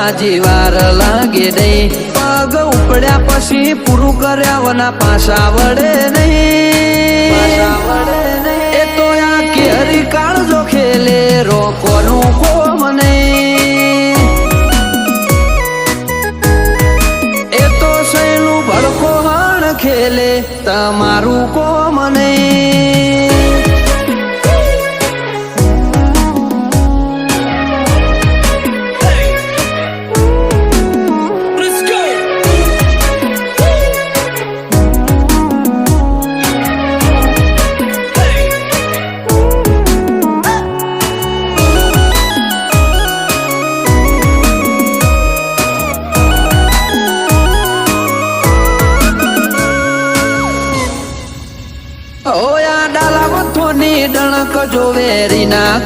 હાજી વાર લાગે નહીં પગ ઉપડ્યા પછી પૂરું કર્યા વના પાછા વડે નહીં એ તો આ કેરી કાળજો ખેલે રોકોનું કોમ નહીં એ તો સૈનું ભડકો હણ ખેલે તમારું કોમ નહીં ઓયા ડાલા મથોની ડણક જો વેરી ના